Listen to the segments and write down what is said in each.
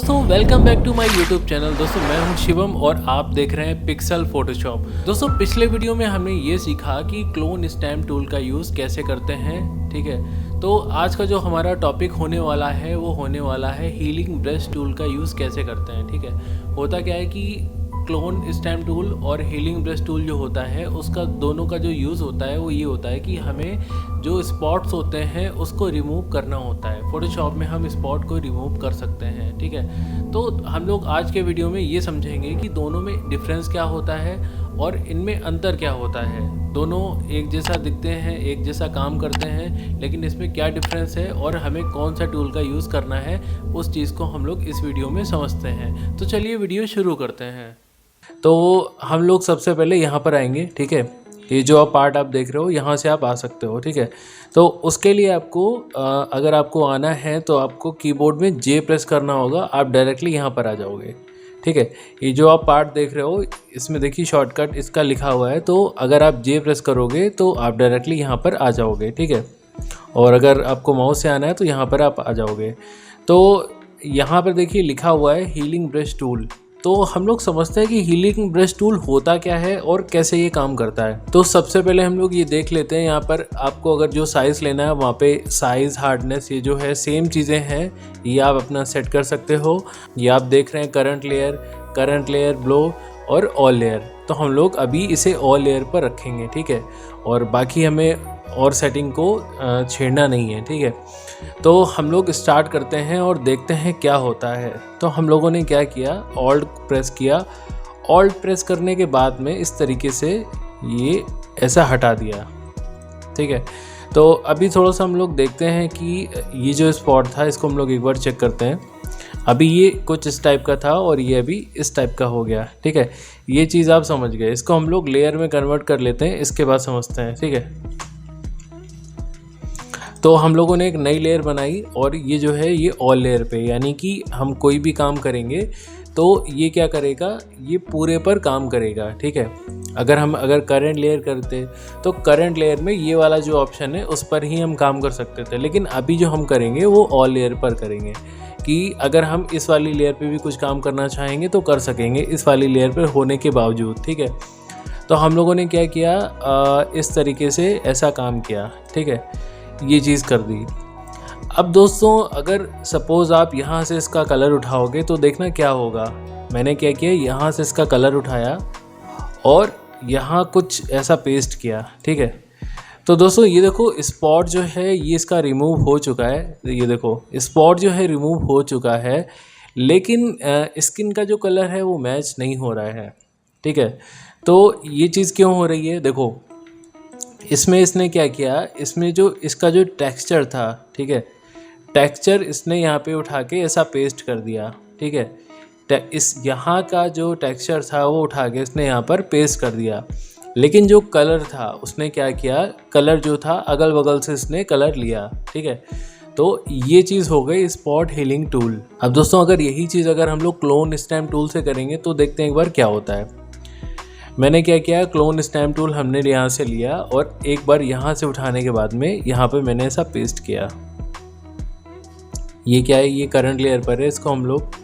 दोस्तों welcome back to my YouTube channel. दोस्तों मैं हूं शिवम और आप देख रहे हैं पिक्सल फोटोशॉप। दोस्तों पिछले वीडियो में हमने ये सीखा कि क्लोन स्टैम्प टूल का यूज़ कैसे करते हैं, ठीक है। तो आज का जो हमारा टॉपिक होने वाला है वो होने वाला है हीलिंग ब्रश टूल का यूज़ कैसे करते हैं, ठीक है। होता क्या है कि क्लोन स्टैम्प टूल और हीलिंग ब्रश टूल जो होता है उसका दोनों का जो यूज़ होता है वो ये होता है कि हमें जो स्पॉट्स होते हैं उसको रिमूव करना होता है। फोटोशॉप में हम स्पॉट को रिमूव कर सकते हैं, ठीक है। तो हम लोग आज के वीडियो में ये समझेंगे कि दोनों में डिफरेंस क्या होता है और इनमें अंतर क्या होता है। दोनों एक जैसा दिखते हैं, एक जैसा काम करते हैं, लेकिन इसमें क्या डिफरेंस है और हमें कौन सा टूल का यूज़ करना है उस चीज़ को हम लोग इस वीडियो में समझते हैं। तो चलिए वीडियो शुरू करते हैं। तो हम लोग सबसे पहले यहाँ पर आएंगे, ठीक है। ये जो आप पार्ट आप देख रहे हो यहाँ से आप आ सकते हो, ठीक है। तो उसके लिए आपको अगर आपको आना है तो आपको कीबोर्ड में जे प्रेस करना होगा, आप डायरेक्टली यहाँ पर आ जाओगे, ठीक है। ये जो आप पार्ट देख रहे हो इसमें देखिए शॉर्टकट इसका लिखा हुआ है, तो अगर आप जे प्रेस करोगे तो आप डायरेक्टली यहाँ पर आ जाओगे, ठीक है। और अगर आपको माउस से आना है तो यहाँ पर आप आ जाओगे। तो यहाँ पर देखिए लिखा हुआ है हीलिंग ब्रश टूल। तो हम लोग समझते हैं कि हीलिंग ब्रश टूल होता क्या है और कैसे ये काम करता है। तो सबसे पहले हम लोग ये देख लेते हैं, यहाँ पर आपको अगर जो साइज़ लेना है वहाँ पे साइज़, हार्डनेस ये जो है सेम चीज़ें हैं, ये आप अपना सेट कर सकते हो। ये आप देख रहे हैं करंट लेयर, ब्लो और ऑल लेयर। तो हम लोग अभी इसे ऑल लेयर पर रखेंगे, ठीक है। और बाकी हमें और सेटिंग को छेड़ना नहीं है, ठीक है। तो हम लोग स्टार्ट करते हैं और देखते हैं क्या होता है। तो हम लोगों ने क्या किया, ऑल्ट प्रेस किया। ऑल्ट प्रेस करने के बाद में इस तरीके से ये ऐसा हटा दिया, ठीक है। तो अभी थोड़ा सा हम लोग देखते हैं कि ये जो स्पॉट था इसको हम लोग एक बार चेक करते हैं। अभी ये कुछ इस टाइप का था और ये अभी इस टाइप का हो गया, ठीक है। ये चीज़ आप समझ गए। इसको हम लोग लेयर में कन्वर्ट कर लेते हैं, इसके बाद समझते हैं, ठीक है। तो हम लोगों ने एक नई लेयर बनाई और ये जो है ये ऑल लेयर पे, यानी कि हम कोई भी काम करेंगे तो ये क्या करेगा, ये पूरे पर काम करेगा, ठीक है। अगर करंट लेयर करते तो करंट लेयर में ये वाला जो ऑप्शन है उस पर ही हम काम कर सकते थे, लेकिन अभी जो हम करेंगे वो ऑल लेयर पर करेंगे। कि अगर हम इस वाली लेयर पे भी कुछ काम करना चाहेंगे तो कर सकेंगे इस वाली लेयर पर होने के बावजूद, ठीक है। तो हम लोगों ने क्या किया, इस तरीके से ऐसा काम किया, ठीक है। ये चीज़ कर दी। अब दोस्तों अगर सपोज़ आप यहाँ से इसका कलर उठाओगे तो देखना क्या होगा। मैंने क्या किया, यहाँ से इसका कलर उठाया और यहाँ कुछ ऐसा पेस्ट किया, ठीक है। तो दोस्तों ये देखो स्पॉट जो है ये इसका रिमूव हो चुका है। ये देखो स्पॉट जो है रिमूव हो चुका है, लेकिन स्किन का जो कलर है वो मैच नहीं हो रहा है, ठीक है। तो ये चीज़ क्यों हो रही है, देखो इसमें इसने क्या किया, इसमें जो इसका जो टेक्सचर था, ठीक है, टेक्सचर इसने यहाँ पे उठा के ऐसा पेस्ट कर दिया, ठीक है। इस यहाँ का जो टेक्सचर था वो उठा के इसने यहाँ पर पेस्ट कर दिया, लेकिन जो कलर था उसने क्या किया, कलर जो था अगल बगल से इसने कलर लिया, ठीक है। तो ये चीज़ हो गई स्पॉट हीलिंग टूल। अब दोस्तों अगर यही चीज़ अगर हम लोग क्लोन स्टैम्प टूल से करेंगे तो देखते हैं एक बार क्या होता है। मैंने क्या किया, क्लोन स्टैम्प टूल हमने यहाँ से लिया और एक बार यहाँ से उठाने के बाद में यहाँ पे मैंने ऐसा पेस्ट किया। ये क्या है, ये करंट लेयर पर है, इसको हम लोग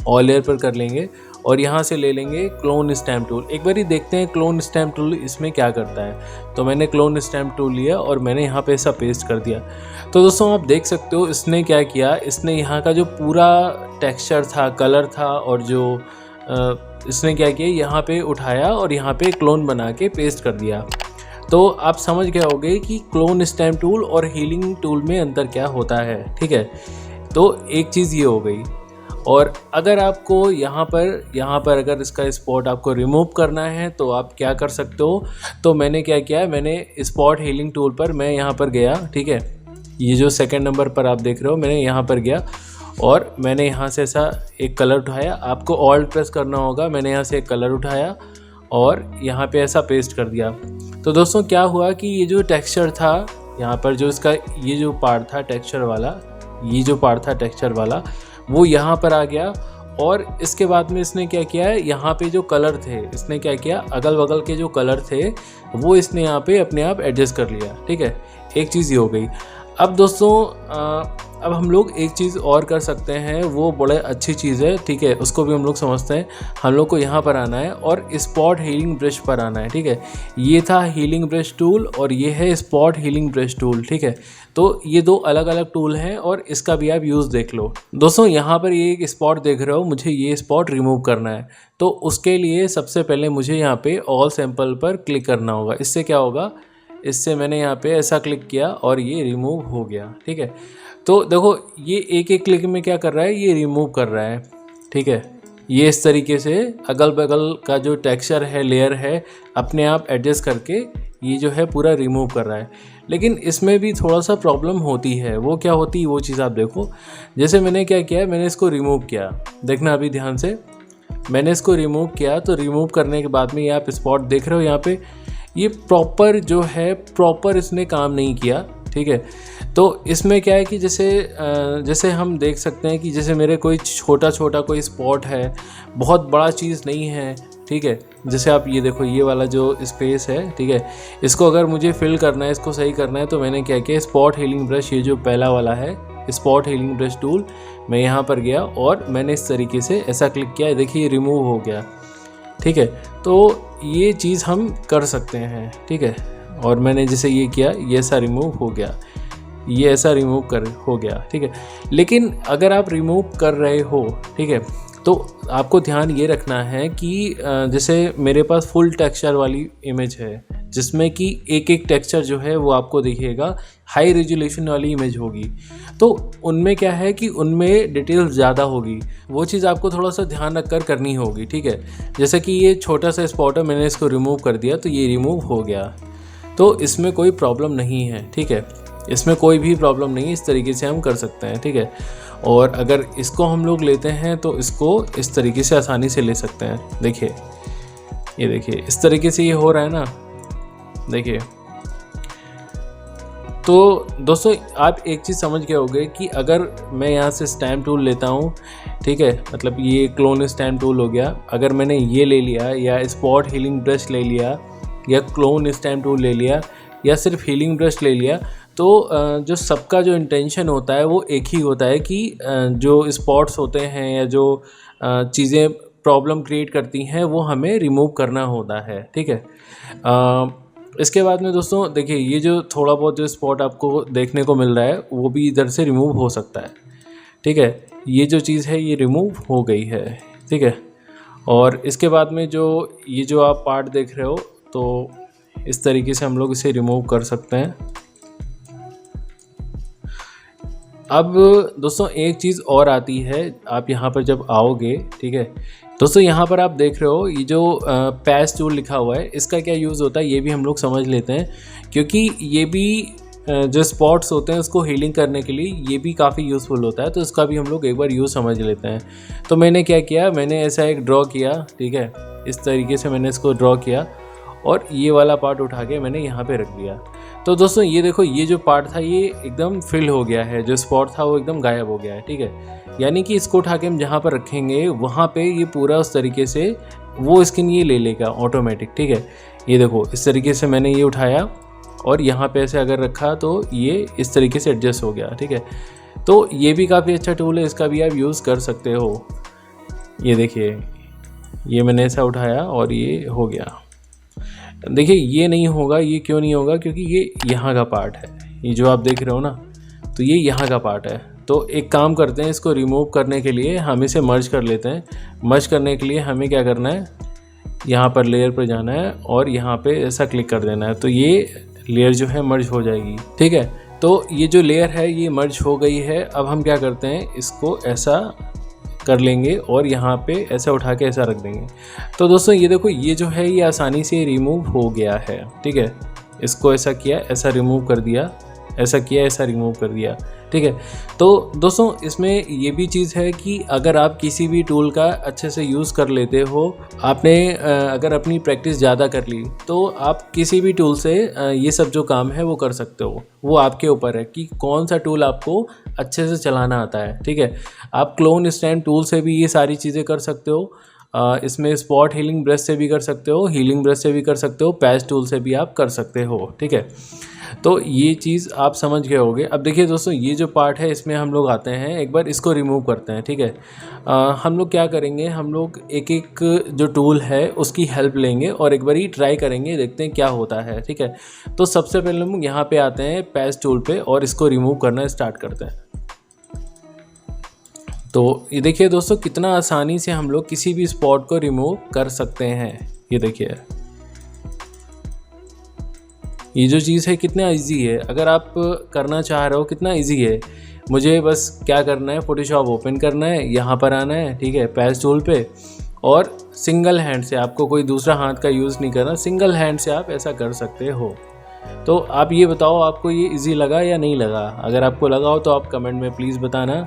ऑल लेयर पर कर लेंगे और यहाँ से ले लेंगे क्लोन स्टैम्प टूल। एक बार ही देखते हैं क्लोन स्टैम्प टूल इसमें क्या करता है। तो मैंने क्लोन स्टैम्प टूल लिया और मैंने यहाँ पे ऐसा पेस्ट कर दिया। तो दोस्तों आप देख सकते हो इसने क्या किया, इसने यहाँ का जो पूरा टेक्सचर था, कलर था और जो इसने क्या किया, यहाँ पे उठाया और यहाँ पे क्लोन बना के पेस्ट कर दिया। तो आप समझ गए होंगे कि क्लोन स्टैम्प टूल और हीलिंग टूल में अंतर क्या होता है, ठीक है। तो एक चीज़ ये हो गई। और अगर आपको यहाँ पर अगर इसका स्पॉट आपको रिमूव करना है तो आप क्या कर सकते हो। तो मैंने क्या किया, मैंने स्पॉट हीलिंग टूल पर मैं यहाँ पर गया, ठीक है। ये जो सेकंड नंबर पर आप देख रहे हो, मैंने यहाँ पर गया और मैंने यहाँ से ऐसा एक कलर उठाया। आपको ऑल्ट प्रेस करना होगा। मैंने यहाँ से एक कलर उठाया और यहाँ पे ऐसा पेस्ट कर दिया। तो दोस्तों क्या हुआ कि ये जो टेक्सचर था यहाँ पर, जो इसका ये जो पार्ट था टेक्सचर वाला, वो यहाँ पर आ गया। और इसके बाद में इसने क्या किया है, यहाँ पे जो कलर थे इसने क्या किया, अगल बगल के जो कलर थे वो इसने यहाँ पे अपने आप एडजस्ट कर लिया, ठीक है। एक चीज़ ये हो गई। अब दोस्तों अब हम लोग एक चीज़ और कर सकते हैं, वो बड़े अच्छी चीज़ है, ठीक है, उसको भी हम लोग समझते हैं। हम लोग को यहाँ पर आना है और स्पॉट हीलिंग ब्रश पर आना है, ठीक है। ये था हीलिंग ब्रश टूल और ये है स्पॉट हीलिंग ब्रश टूल, ठीक है। तो ये दो अलग अलग टूल हैं और इसका भी आप यूज़ देख लो। दोस्तों यहाँ पर ये एक स्पॉट देख रहे हो, मुझे ये स्पॉट रिमूव करना है। तो उसके लिए सबसे पहले मुझे यहाँ पे ऑल सैंपल पर क्लिक करना होगा। इससे क्या होगा, इससे मैंने यहाँ पे ऐसा क्लिक किया और ये रिमूव हो गया, ठीक है। तो देखो ये एक एक क्लिक में क्या कर रहा है, ये रिमूव कर रहा है, ठीक है। ये इस तरीके से अगल बगल का जो टेक्सचर है, लेयर है, अपने आप एडजस्ट करके ये जो है पूरा रिमूव कर रहा है। लेकिन इसमें भी थोड़ा सा प्रॉब्लम होती है। वो क्या होती है वो चीज़ आप देखो। जैसे मैंने क्या किया, मैंने इसको रिमूव किया, देखना अभी ध्यान से। मैंने इसको रिमूव किया तो रिमूव करने के बाद में ये आप स्पॉट देख रहे हो यहाँ पे, ये प्रॉपर जो है प्रॉपर इसने काम नहीं किया, ठीक है। तो इसमें क्या है कि जैसे हम देख सकते हैं कि जैसे मेरे कोई छोटा छोटा कोई स्पॉट है, बहुत बड़ा चीज़ नहीं है, ठीक है। जैसे आप ये देखो, ये वाला जो स्पेस है, ठीक है, इसको अगर मुझे फिल करना है, इसको सही करना है, तो मैंने क्या किया, स्पॉट हीलिंग ब्रश, ये जो पहला वाला है स्पॉट हीलिंग ब्रश टूल, मैं यहाँ पर गया और मैंने इस तरीके से ऐसा क्लिक किया, देखिए ये रिमूव हो गया, ठीक है। तो ये चीज़ हम कर सकते हैं, ठीक है। और मैंने जैसे ये किया, ये ऐसा रिमूव हो गया, ये ऐसा रिमूव हो गया, ठीक है। लेकिन अगर आप रिमूव कर रहे हो, ठीक है, तो आपको ध्यान ये रखना है कि जैसे मेरे पास फुल टेक्सचर वाली इमेज है, जिसमें कि एक एक टेक्सचर जो है वो आपको दिखेगा, हाई रेजोल्यूशन वाली इमेज होगी। तो उनमें क्या है कि उनमें डिटेल्स ज़्यादा होगी, वो चीज़ आपको थोड़ा सा ध्यान रखकर करनी होगी, ठीक है। जैसे कि ये छोटा सा स्पॉट है, मैंने इसको रिमूव कर दिया तो ये रिमूव हो गया, तो इसमें कोई प्रॉब्लम नहीं है, ठीक है। इसमें कोई भी प्रॉब्लम नहीं है, इस तरीके से हम कर सकते हैं, ठीक है। और अगर इसको हम लोग लेते हैं तो इसको इस तरीके से आसानी से ले सकते हैं। देखिए, ये देखिए इस तरीके से ये हो रहा है ना, देखिए। तो दोस्तों आप एक चीज़ समझ गए होंगे कि अगर मैं यहाँ से स्टैम्प टूल लेता हूँ, ठीक है, मतलब ये क्लोन स्टैम्प टूल हो गया, अगर मैंने ये ले लिया या स्पॉट हीलिंग ब्रश ले लिया या क्लोन स्टैम्प टूल ले लिया या सिर्फ हीलिंग ब्रश ले लिया, तो जो सबका जो इंटेंशन होता है वो एक ही होता है कि जो स्पॉट्स होते हैं या जो चीज़ें प्रॉब्लम क्रिएट करती हैं वो हमें रिमूव करना होता है, ठीक है। इसके बाद में दोस्तों देखिए, ये जो थोड़ा बहुत जो स्पॉट आपको देखने को मिल रहा है वो भी इधर से रिमूव हो सकता है, ठीक है। ये जो चीज़ है ये रिमूव हो गई है, ठीक है। और इसके बाद में ये जो आप पार्ट देख रहे हो, तो इस तरीके से हम लोग इसे रिमूव कर सकते हैं। अब दोस्तों एक चीज़ और आती है, आप यहाँ पर जब आओगे, ठीक है, दोस्तों यहाँ पर आप देख रहे हो ये जो पैच टूल लिखा हुआ है, इसका क्या यूज़ होता है ये भी हम लोग समझ लेते हैं, क्योंकि ये भी जो स्पॉट्स होते हैं उसको हीलिंग करने के लिए ये भी काफ़ी यूज़फुल होता है, तो इसका भी हम लोग एक बार यूज़ समझ लेते हैं। तो मैंने क्या किया, मैंने ऐसा एक ड्रॉ किया, ठीक है, इस तरीके से मैंने इसको ड्रॉ किया और ये वाला पार्ट उठा के मैंने यहाँ पे रख दिया। तो दोस्तों ये देखो, ये जो पार्ट था ये एकदम फिल हो गया है, जो स्पॉट था वो एकदम गायब हो गया है, ठीक है। यानी कि इसको उठा के हम जहाँ पर रखेंगे वहाँ पे ये पूरा उस तरीके से वो स्किन ये ले लेगा ऑटोमेटिक, ठीक है। ये देखो इस तरीके से मैंने ये उठाया और यहाँ पे ऐसे अगर रखा तो ये इस तरीके से एडजस्ट हो गया, ठीक है। तो ये भी काफ़ी अच्छा टूल है, इसका भी आप यूज़ कर सकते हो। ये देखिए, ये मैंने ऐसा उठाया और ये हो गया। देखिए ये नहीं होगा, ये क्यों नहीं होगा, क्योंकि ये यहाँ का पार्ट है, ये जो आप देख रहे हो ना, तो ये यहाँ का पार्ट है। तो एक काम करते हैं, इसको रिमूव करने के लिए हम इसे मर्ज कर लेते हैं। मर्ज करने के लिए हमें क्या करना है, यहाँ पर लेयर पर जाना है और यहाँ पे ऐसा क्लिक कर देना है, तो ये लेयर जो है मर्ज हो जाएगी, ठीक है। तो ये जो लेयर है ये मर्ज हो गई है। अब हम क्या करते हैं, इसको ऐसा कर लेंगे और यहाँ पे ऐसा उठा के ऐसा रख देंगे। तो दोस्तों ये देखो, ये जो है ये आसानी से रिमूव हो गया है, ठीक है। इसको ऐसा किया, ऐसा रिमूव कर दिया, ऐसा किया, ऐसा रिमूव कर दिया, ठीक है। तो दोस्तों इसमें ये भी चीज़ है कि अगर आप किसी भी टूल का अच्छे से यूज़ कर लेते हो, आपने अगर अपनी प्रैक्टिस ज़्यादा कर ली, तो आप किसी भी टूल से ये सब जो काम है वो कर सकते हो। वो आपके ऊपर है कि कौन सा टूल आपको अच्छे से चलाना आता है, ठीक है। आप क्लोन स्टैम्प टूल से भी ये सारी चीज़ें कर सकते हो। इसमें स्पॉट हीलिंग ब्रश से भी कर सकते हो, हीलिंग ब्रश से भी कर सकते हो, पैच टूल से भी आप कर सकते हो। ठीक है, तो ये चीज़ आप समझ गए होगे। अब देखिए दोस्तों, ये जो पार्ट है इसमें हम लोग आते हैं, एक बार इसको रिमूव करते हैं। ठीक है, हम लोग क्या करेंगे, हम लोग एक एक जो टूल है उसकी हेल्प लेंगे और एक बार ही ट्राई करेंगे, देखते हैं क्या होता है। ठीक है, तो सबसे पहले हम यहाँ पे आते हैं पैच टूल पे और इसको रिमूव करना स्टार्ट करते हैं। तो ये देखिए दोस्तों, कितना आसानी से हम लोग किसी भी स्पॉट को रिमूव कर सकते हैं। ये देखिए, ये जो चीज़ है कितना इजी है, अगर आप करना चाह रहे हो कितना इजी है। मुझे बस क्या करना है, फोटोशॉप ओपन करना है, यहाँ पर आना है। ठीक है, पैच टूल पे, और सिंगल हैंड से, आपको कोई दूसरा हाथ का यूज़ नहीं करना, सिंगल हैंड से आप ऐसा कर सकते हो। तो आप ये बताओ, आपको ये इजी लगा या नहीं लगा? अगर आपको लगा हो तो आप कमेंट में प्लीज़ बताना।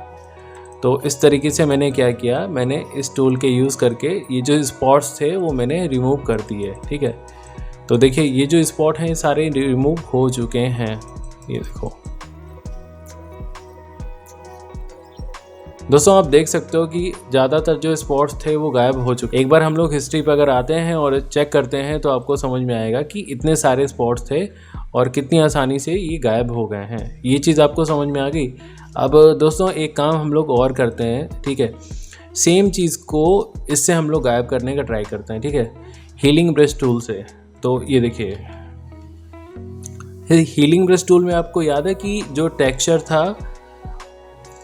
तो इस तरीके से मैंने क्या किया, मैंने इस टूल के यूज़ करके ये जो स्पॉट्स थे वो मैंने रिमूव कर दिए। ठीक है, तो देखिए ये जो स्पॉट हैं ये सारे रिमूव हो चुके हैं। ये देखो दोस्तों, आप देख सकते हो कि ज़्यादातर जो स्पॉट्स थे वो गायब हो चुके। एक बार हम लोग हिस्ट्री पर अगर आते हैं और चेक करते हैं तो आपको समझ में आएगा कि इतने सारे स्पॉट्स थे और कितनी आसानी से ये गायब हो गए हैं। ये चीज़ आपको समझ में आ गई। अब दोस्तों एक काम हम लोग और करते हैं। ठीक है, सेम चीज़ को इससे हम लोग गायब करने का ट्राई करते हैं। ठीक है, हीलिंग ब्रश टूल से। तो ये देखिए, हीलिंग ब्रश टूल में आपको याद है कि जो टेक्सचर था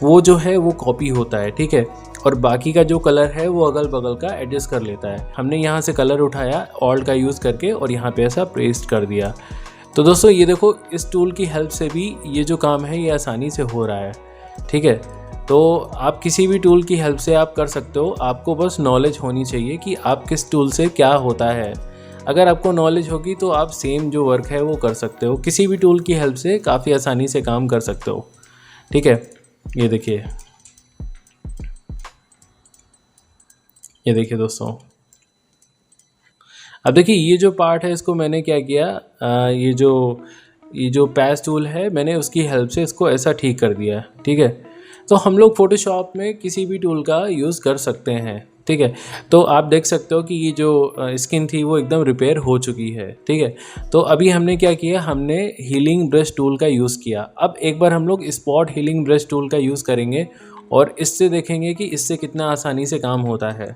वो जो है वो कॉपी होता है। ठीक है, और बाकी का जो कलर है वो अगल बगल का एडजस्ट कर लेता है। हमने यहाँ से कलर उठाया ऑल्ट का यूज़ करके और यहाँ पे ऐसा पेस्ट कर दिया। तो दोस्तों ये देखो, इस टूल की हेल्प से भी ये जो काम है ये आसानी से हो रहा है। ठीक है, तो आप किसी भी टूल की हेल्प से आप कर सकते हो, आपको बस नॉलेज होनी चाहिए कि आप किस टूल से क्या होता है। अगर आपको नॉलेज होगी तो आप सेम जो वर्क है वो कर सकते हो, किसी भी टूल की हेल्प से काफ़ी आसानी से काम कर सकते हो। ठीक है, ये देखिए, ये देखिए दोस्तों, अब देखिए ये जो पार्ट है इसको मैंने क्या किया, ये जो पैच टूल है मैंने उसकी हेल्प से इसको ऐसा ठीक कर दिया। ठीक है, तो हम लोग फोटोशॉप में किसी भी टूल का यूज़ कर सकते हैं। ठीक है, तो आप देख सकते हो कि ये जो स्किन थी वो एकदम रिपेयर हो चुकी है। ठीक है, तो अभी हमने क्या किया, हमने हीलिंग ब्रश टूल का यूज़ किया। अब एक बार हम लोग स्पॉट हीलिंग ब्रश टूल का यूज़ करेंगे और इससे देखेंगे कि इससे कितना आसानी से काम होता है।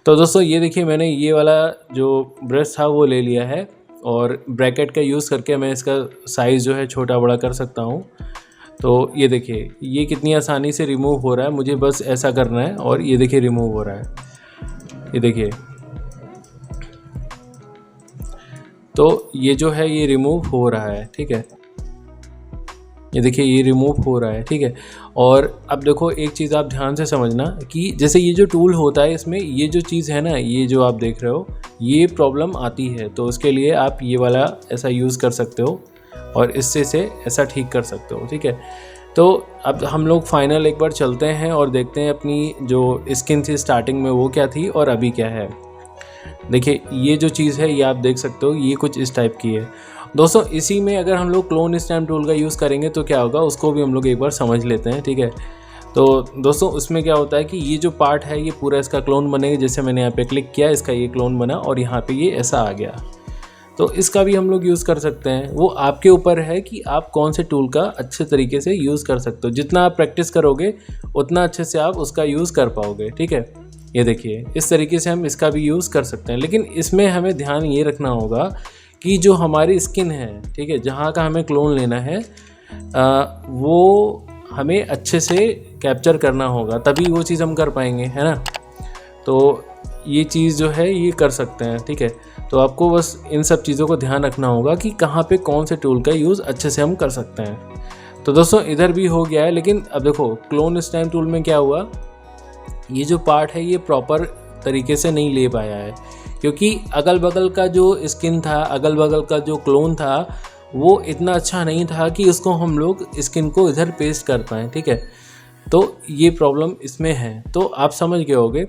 तो दोस्तों ये देखिए, मैंने ये वाला जो ब्रश था वो ले लिया है और ब्रैकेट का यूज़ करके मैं इसका साइज़ जो है छोटा बड़ा कर सकता हूँ। तो ये देखिए, ये कितनी आसानी से रिमूव हो रहा है, मुझे बस ऐसा करना है और ये देखिए रिमूव हो रहा है। ये देखिए, तो ये जो है ये रिमूव हो रहा है। ठीक है, ये देखिए ये रिमूव हो रहा है। ठीक है, और अब देखो एक चीज़ आप ध्यान से समझना कि जैसे ये जो टूल होता है इसमें ये जो चीज़ है ना, ये जो आप देख रहे हो ये प्रॉब्लम आती है, तो उसके लिए आप ये वाला ऐसा यूज़ कर सकते हो और इससे से ऐसा ठीक कर सकते हो। ठीक है, तो अब हम लोग फाइनल एक बार चलते हैं और देखते हैं अपनी जो स्किन थी स्टार्टिंग में वो क्या थी और अभी क्या है। देखिए ये जो चीज़ है ये आप देख सकते हो, ये कुछ इस टाइप की है। दोस्तों इसी में अगर हम लोग क्लोन स्टैम्प टूल का यूज़ करेंगे तो क्या होगा, उसको भी हम लोग एक बार समझ लेते हैं। ठीक है, तो दोस्तों उसमें क्या होता है कि ये जो पार्ट है ये पूरा इसका क्लोन बनेगा। जैसे मैंने यहाँ पे क्लिक किया, इसका ये क्लोन बना और यहाँ पे ये ऐसा आ गया। तो इसका भी हम लोग यूज़ कर सकते हैं। वो आपके ऊपर है कि आप कौन से टूल का अच्छे तरीके से यूज़ कर सकते हो। जितना आप प्रैक्टिस करोगे उतना अच्छे से आप उसका यूज़ कर पाओगे। ठीक है, ये देखिए इस तरीके से हम इसका भी यूज़ कर सकते हैं, लेकिन इसमें हमें ध्यान ये रखना होगा कि जो हमारी स्किन है, ठीक है, जहाँ का हमें क्लोन लेना है वो हमें अच्छे से कैप्चर करना होगा, तभी वो चीज़ हम कर पाएंगे, है ना। तो ये चीज़ जो है ये कर सकते हैं। ठीक है, तो आपको बस इन सब चीज़ों को ध्यान रखना होगा कि कहाँ पे कौन से टूल का यूज़ अच्छे से हम कर सकते हैं। तो दोस्तों इधर भी हो गया है, लेकिन अब देखो क्लोन स्टैम्प टूल में क्या हुआ, ये जो पार्ट है ये प्रॉपर तरीके से नहीं ले पाया है, क्योंकि अगल बगल का जो स्किन था, अगल बगल का जो क्लोन था वो इतना अच्छा नहीं था कि उसको हम लोग स्किन को इधर पेस्ट कर पाएँ। ठीक है, तो ये प्रॉब्लम इसमें है, तो आप समझ गए होगे।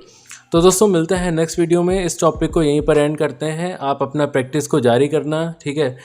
तो दोस्तों मिलते हैं नेक्स्ट वीडियो में। इस टॉपिक को यहीं पर एंड करते हैं। आप अपना प्रैक्टिस को जारी करना। ठीक है,